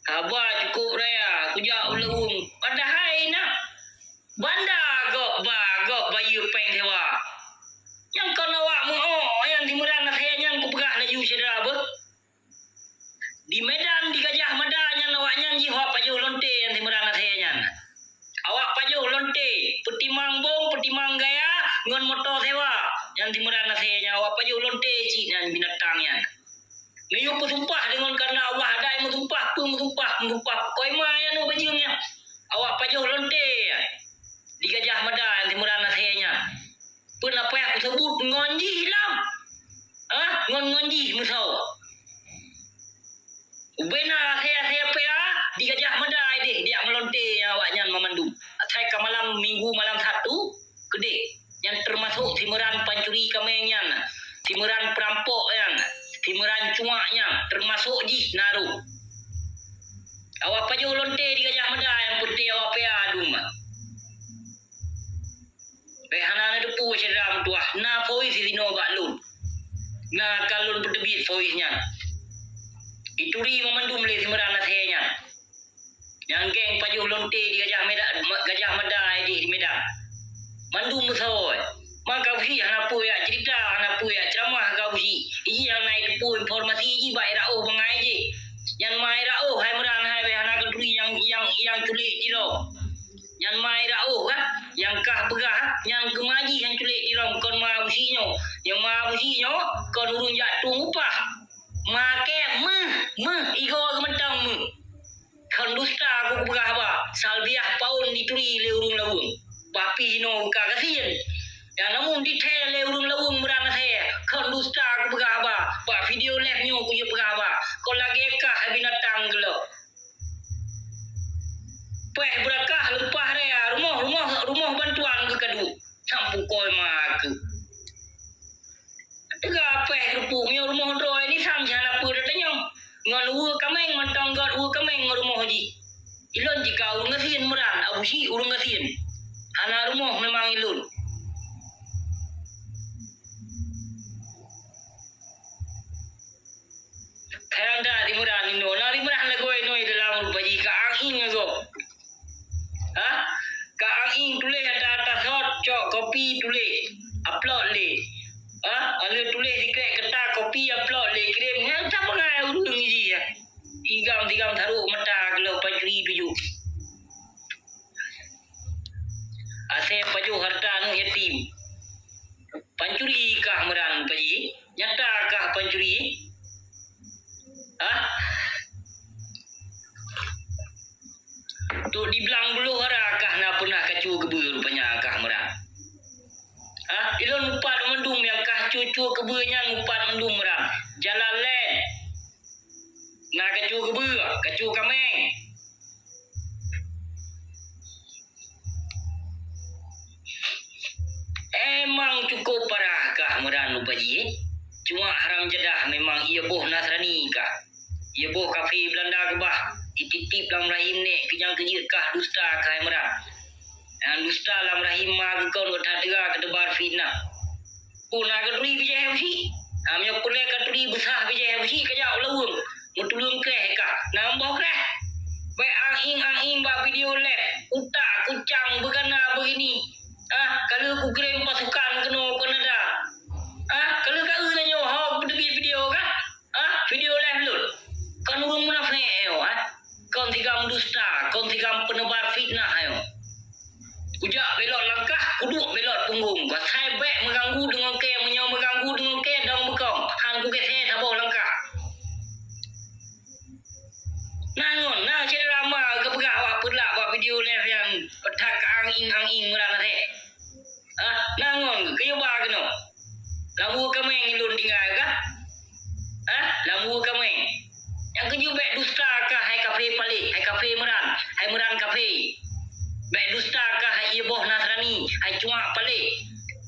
Abah cukup raya, aku jauh lewung. Padahal nak bandar gok bayu peng sewa. Yang kau nawak mu yang timuran nak saya yang ku pegah laju sedara apa? Di Medan di Gajah Mada yang nawaknya jiwa paju lonte yang timuran nak saya yang. Awak paju lonte, petimang bong, petimang gaya, ngon motor sewa. Yang timuran nak saya yang awak paju lonte cik dan binatang yang. Niu bersumpah dengan karena Allah ada yang bersumpah. Koi mah yang nu bajunya. Awak paju lonte di Gajah Mada yang timuran nak saya yang. Pun apa yang aku sebut ngonji hilam. Ngonji musau. Ubena saya PA di Gajah Mada dia melonte awaknya memandu. Saya ke malam minggu malam 1 gede yang termasuk timuran pancuri kamenyan, timuran perampok yang, timuran cuaknya termasuk ji naru. Awak paju lonte di Gajah Mada yang putih awak PA duma. Hana depu cedera tuah na voice sino baklun na kalun berdebit voice-nya ituri memandum le simeran nasenya yang geng paju lonte di Gajah Mada di Medan mandum musawai maka usi hana pu ya cerita hana pu ya ceramah ka usi iji yang naik pu informasi iji bae rao mengai je yang mai rao hai meran hai hana keduri yang tulis jiro yang mai rao kan yang kah begah yang kemaji yang culik di rom kon ma usinyo yang ma usinyo kon urung jatuh upah make igo gementang kon dusta aku begah ba salbiah paun dituri le urung lawung papi no ka kasien yang namun detail le urung lawung merana saya kon dusta aku begah ba video live nyo ku ye begah ba kon lagi kah binatang gelo peh berakah lupah rea rumah bantuan ke kadu sampu koi mak tega peh rupungnya rumah ro ini sam jana pur tanya ngan u kameng mantang god u kameng rumah ji ilon jika urung ngasien meran abusi urung ngasien ana rumah memang ilun kanda di muran ino nari muran lagoi noi dalam rupa ji ka angin ngago ka angin tulis atas hot cok kopi tulis upload le ada tulis dikek ketak kopi upload le kirim yang tak pengai urung ni ya igam taruh mata kalau pancuri tuju ase paju harta nu yatim pancuri kah meran paji nyata kah pancuri tu dibilang bulu harakah na pernah kacu kebe rupanya kah merah ilon mupat mendung yang kah cucu kebenya mupat mendung merah jalan len na kacu kebe kacu kameng emang cukup parah kah merah lupaji cuma haram jedah memang ia boh Nasrani kah ia boh kafe Belanda ke bah ititip dalam rahim nek kejang kejir kah dusta kah merah yang dusta dalam rahim ma ke kau tak tega ke debar fitnah pun agak duri bijah usi amnya pulai ka duri besar bijah usi kajak lawung mutulung kreh kah nambah kreh baik angin ba video leh utak kucang begana begini kalau ku kirim pasukan kena Kanada kalau kau nanya hok video kah video leh lul kan urung munafik kon tigam dusta kon tigam penebar fitnah ayo ujak belot langkah kuduk belot punggung gua sai bek mengganggu dengan ke menyau mengganggu dengan ke dang bekong han ku ke he sabo langkah nangon na cedera ma ke pegah wa pulak wa video live yang petak angin merana he nangon ke yo ba keno lamu kameng ilun tinggal kah lamu kameng yang keju bek dusta kah hai kafe palik hai kafe meran kafe bek dusta kah hai boh Nasrani hai cuak palik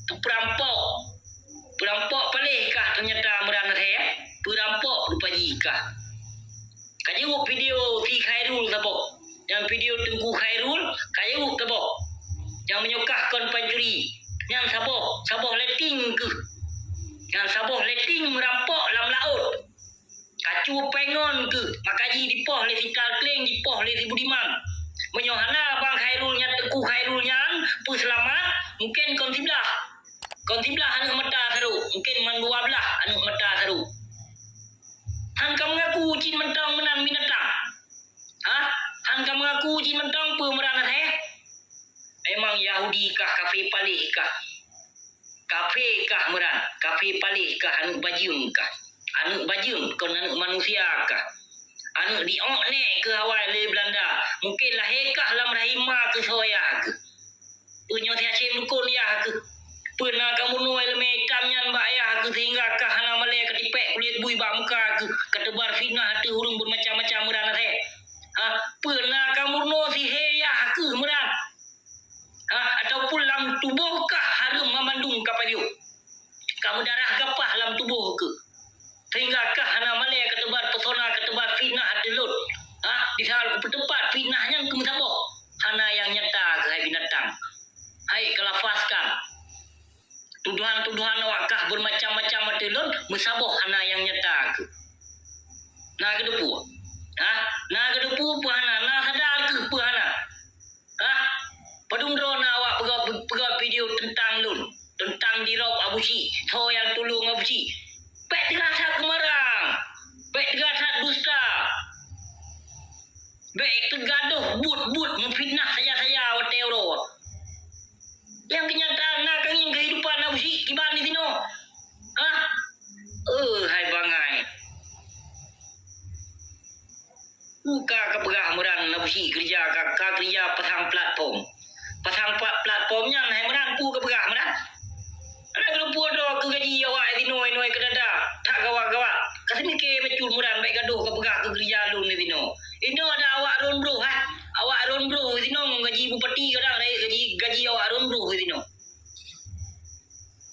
tu perampok palik kah ternyata meran saya perampok rupa jika kayu video ti Khairul tabo yang video Tengku Khairul kayu tabo yang menyokahkan pancuri yang saboh leting ke yang saboh leting merampok dalam laut cuba pengon ke makaji dipoh le si Kalkleng dipoh le si Budiman menyohana Bang Khairulnya Teku Khairulnya pu selamat mungkin kon tiblah anu mata seru mungkin man 12 anu mata seru han kamu ngaku jin mentang menan binatang han kamu ngaku jin mentang pemerana emang Yahudi kah kafe palih kah kafe kah meran kafe palih kah anu bajun kah anu bajun kon anu manusia kah anu diok nek ke awal le Belanda mungkin lah hekah lam rahima ke soya ke punyo tia cem dukun ya ke pernah kamu nuai le metam nyan mbak ya ke sehingga kah hana male ketipek kulit bui bak muka ke ketebar fitnah hati hurung bermacam-macam meran pernah kamu no si heya ke meran ataupun lam tubuh kah harum memandung kapayuk kamu darah gapah lam tubuh ke sehingga kah hana male ketebar pesona ketebar fitnah hati lut di saat tempat fitnahnya ke musabok hana yang nyata ke hai binatang hai kelafaskan tuduhan-tuduhan awakah bermacam-macam hati lut musabok hana yang nyata ke nah kedepu nah kedepu hana nah sadar ke hana padung drone awak pegawai video tentang lun tentang dirop abusi so yang tolong abusi pek terasa kemarang pek terasa dusta pek tergaduh but memfitnah saya watero yang kenyataan nak angin kehidupan abusi kiban di sini hai bangai buka kepegah meran abusi kerja pasang platformnya hai meran ku kepegah meran anak lupa dah ke gaji awak di noi ke dada tak gawak kasih ke becul muran baik gaduh ke pegah ke kerja lu ni dino itu ada awak ron bro awak ron bro dino gaji bupati kadang gaji awak ron bro dino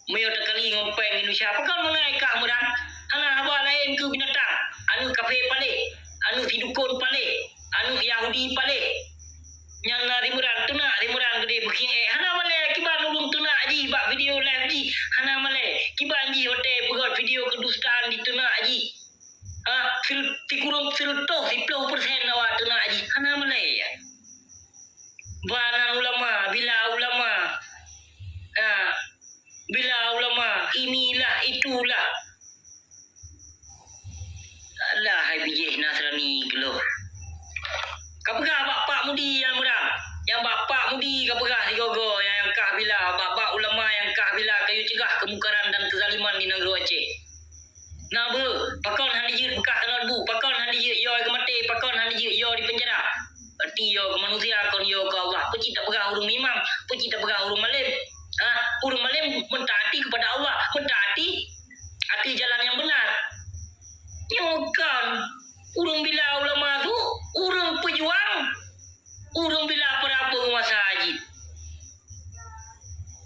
mayo tekali ngompeng Indonesia apa kan mengai kah muran ana haba lain ke binatang anu kafe pale anu hidukon pale anu Yahudi pale nyana rimuran gede booking hana male kiban ulung tuna aji bak video live ji hana male kiban ji hotel buat video kedustaan di tuna aji kurung filto 10% awak tuna aji hana male ya banan ulama bila ulama inilah itulah Allah hai bijih Nasrani geloh kapegah bapak mudi yang murang yang bapak mudi kapegah digogo yang kah bila bapak ulama yang kah bila kayu cegah kemungkaran dan kezaliman di negeri Aceh nah be pakon han dijir bekah kenal bu pakon han dijir yo ke mati pakon han dijir yo di penjara berarti yo ke manusia kon yo ke Allah peci tak pegah urung imam peci tak pegah urung malim urung malim mentaati kepada Allah mentaati hati jalan yang benar yang kan urung bila ulama tu urung pejuang urung bila para penguasa haji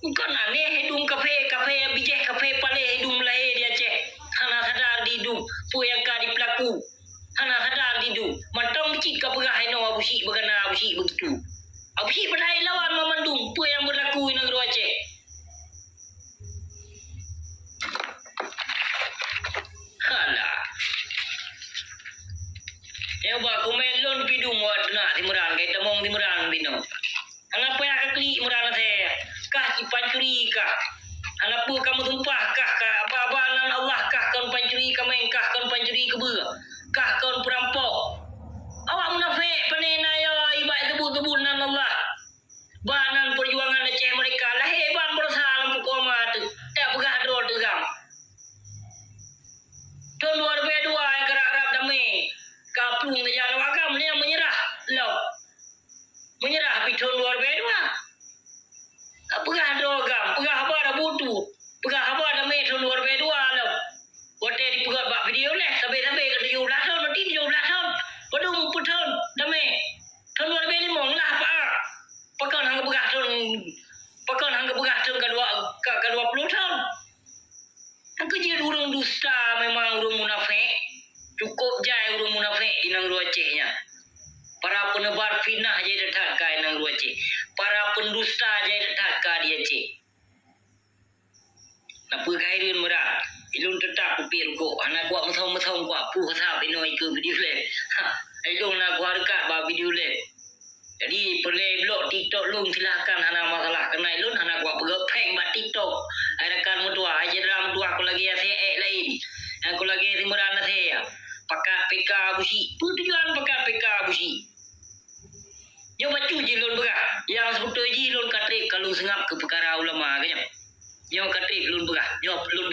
bukan aneh hidung kafe bijih kafe pale hidung lahir dia cek hana sadar di hidung pu yang ka di pelaku hana sadar di hidung mantong cik ka pegah heno abusi berkena abusi begitu abusi berdai lawan memandung pu yang berlaku di negeri Aceh halah ya ba komen lon pidung wat na timuran kay tamong timuran bino anak pa ya kli muran te kah pancuri kah anak pu kamu tumpah kah apa nan Allah kah kon pancuri kameng kah kon pancuri kebe kah kon perampok awak munafik panena yo ibadah tebu-tebu nan Allah banan perjuangan Aceh mereka lah hebat berusaha lampu koma tu tak pegah dol tegang tahun 2002 yang kerap damai kapung jalan wagam ni yang menyerah pi tahun 2002 pegah drogam pegah apa dah butuh pegah apa dah mai tahun 2002 lo wote di pegah bak video leh sampai ke 17 tahun nanti 17 tahun padung putun dah mai tahun 2005 lah pakon hang pegah tahun ke 20 tahun hang kerja urung dusta memang urung munafik cukup jai urung munafik di nang Acehnya. Para penebar fitnah je datang ke nang Aceh. Para pendusta je datang ke di Aceh. Napa kairin merah? Ilun tetap kupir ko. Anak buat mesau thong kwa pu kata penoi ke video le. Ai long nak gua dekat ba video le. Jadi perle blog TikTok long silakan hana masalah kenai lun hana gua pegepeng ba TikTok. Ai kan mutua aja dalam tua aku lagi ase lain. Aku lagi simuran ase ya. Pakat PK busi. Tujuan pakat PK busi. Yo bacu je lun berah. Yang sebut je lun katrik kalau sengap ke perkara ulama kanya. Yo katrik lun berah. Yo lun